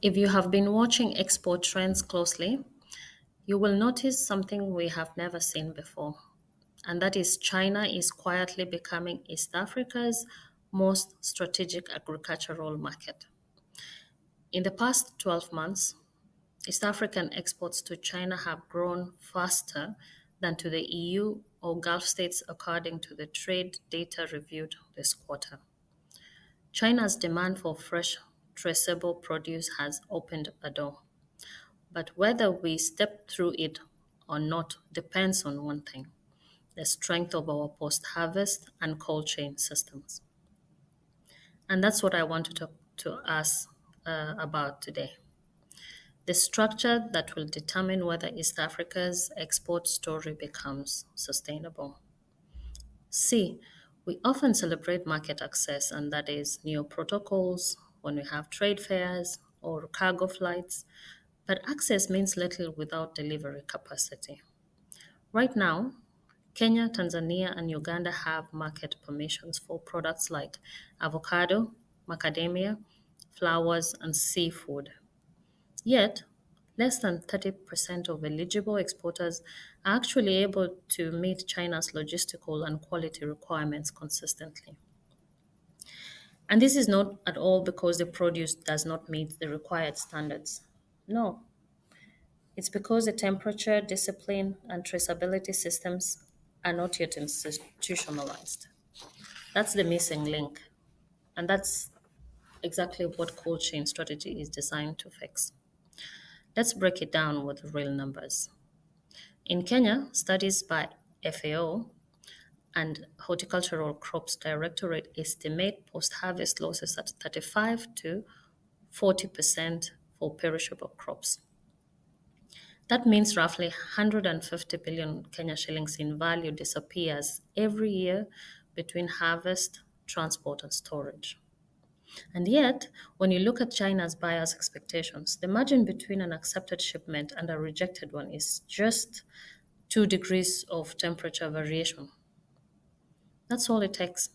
If you have been watching export trends closely, you will notice something we have never seen before, and that is China is quietly becoming East Africa's most strategic agricultural market. In the past 12 months, East African exports to China have grown faster than to the EU or Gulf states, according to the trade data reviewed this quarter. China's demand for fresh, traceable produce has opened a door. But whether we step through it or not depends on one thing: the strength of our post harvest and cold chain systems. And that's what I want to talk to us about today: the structure that will determine whether East Africa's export story becomes sustainable. See, we often celebrate market access, and that is new protocols when we have trade fairs or cargo flights, but access means little without delivery capacity. Right now, Kenya, Tanzania, and Uganda have market permissions for products like avocado, macadamia, flowers, and seafood. Yet, less than 30% of eligible exporters are actually able to meet China's logistical and quality requirements consistently. And this is not at all because the produce does not meet the required standards. No, it's because the temperature, discipline, and traceability systems are not yet institutionalized. That's the missing link. And that's exactly what cold chain strategy is designed to fix. Let's break it down with real numbers. In Kenya, studies by FAO and Horticultural Crops Directorate estimate post-harvest losses at 35 to 40% for perishable crops. That means roughly 150 billion Kenya shillings in value disappears every year between harvest, transport, and storage. And yet, when you look at China's buyers' expectations, the margin between an accepted shipment and a rejected one is just 2 degrees of temperature variation. That's all it takes.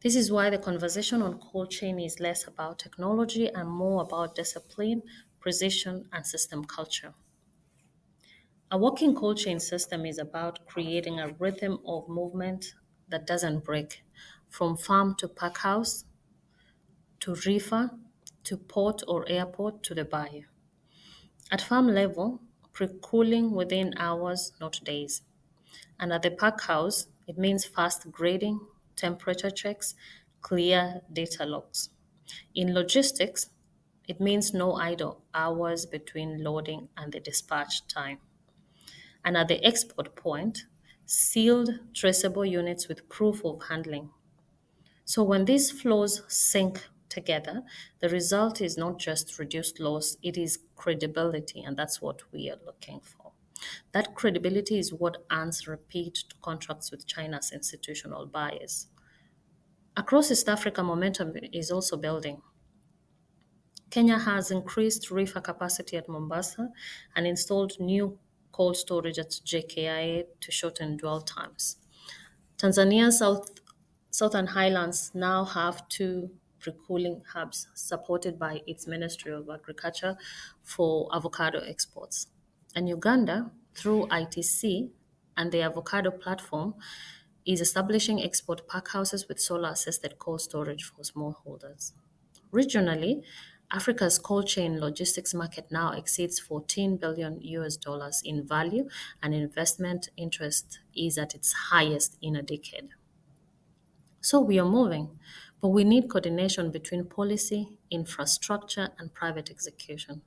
This is why the conversation on cold chain is less about technology and more about discipline, precision, and system culture. A working cold chain system is about creating a rhythm of movement that doesn't break, from farm to pack house, to reefer, to port or airport to the buyer. At farm level, pre-cooling within hours, not days. And at the pack house, it means fast grading, temperature checks, clear data logs. In logistics, it means no idle hours between loading and the dispatch time. And at the export point, sealed, traceable units with proof of handling. So when these flows sync together, the result is not just reduced loss, it is credibility, and that's what we are looking for. That credibility is what earns repeat contracts with China's institutional buyers. Across East Africa, momentum is also building. Kenya has increased reefer capacity at Mombasa and installed new cold storage at JKIA to shorten dwell times. Tanzania's Southern Highlands now have two pre-cooling hubs supported by its Ministry of Agriculture for avocado exports. And Uganda, through ITC and the avocado platform, is establishing export packhouses with solar-assisted cold storage for smallholders. Regionally, Africa's cold chain logistics market now exceeds 14 billion US dollars in value, and investment interest is at its highest in a decade. So we are moving, but we need coordination between policy, infrastructure, and private execution.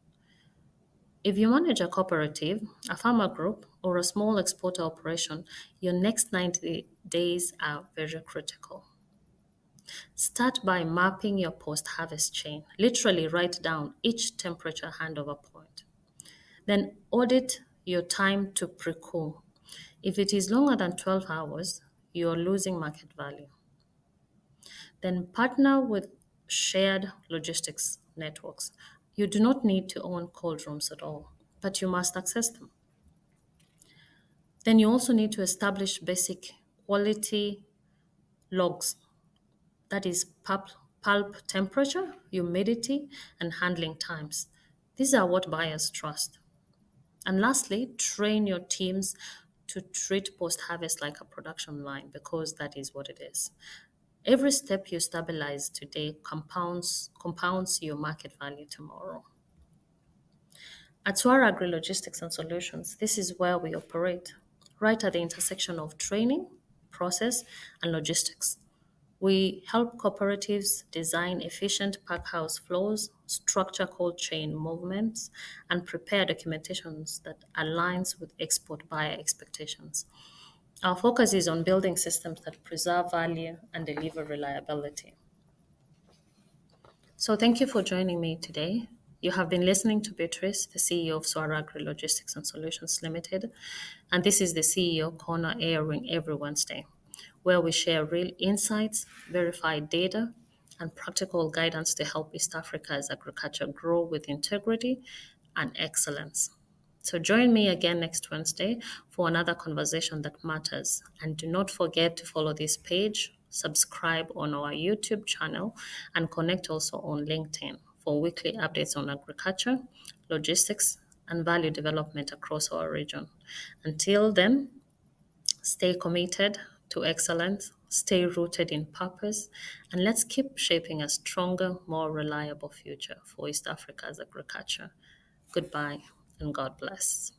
If you manage a cooperative, a farmer group, or a small exporter operation, your next 90 days are very critical. Start by mapping your post harvest chain. Literally write down each temperature handover point. Then audit your time to pre cool. If it is longer than 12 hours, you are losing market value. Then partner with shared logistics networks. You do not need to own cold rooms at all, but you must access them. Then you also need to establish basic quality logs, that is pulp temperature, humidity, and handling times. These are what buyers trust. And lastly, train your teams to treat post harvest like a production line because that is what it is. Every step you stabilize today compounds your market value tomorrow. At Swara Agri Logistics and Solutions, this is where we operate, right at the intersection of training, process, and logistics. We help cooperatives design efficient packhouse flows, structure cold chain movements, and prepare documentations that aligns with export buyer expectations. Our focus is on building systems that preserve value and deliver reliability. So thank you for joining me today. You have been listening to Beatrice, the CEO of Swara Agri Logistics and Solutions Limited, and this is the CEO Corner airing every Wednesday, where we share real insights, verified data, and practical guidance to help East Africa's agriculture grow with integrity and excellence. So join me again next Wednesday for another conversation that matters. And do not forget to follow this page, subscribe on our YouTube channel, and connect also on LinkedIn for weekly updates on agriculture, logistics, and value development across our region. Until then, stay committed to excellence, stay rooted in purpose, and let's keep shaping a stronger, more reliable future for East Africa's agriculture. Goodbye and God bless.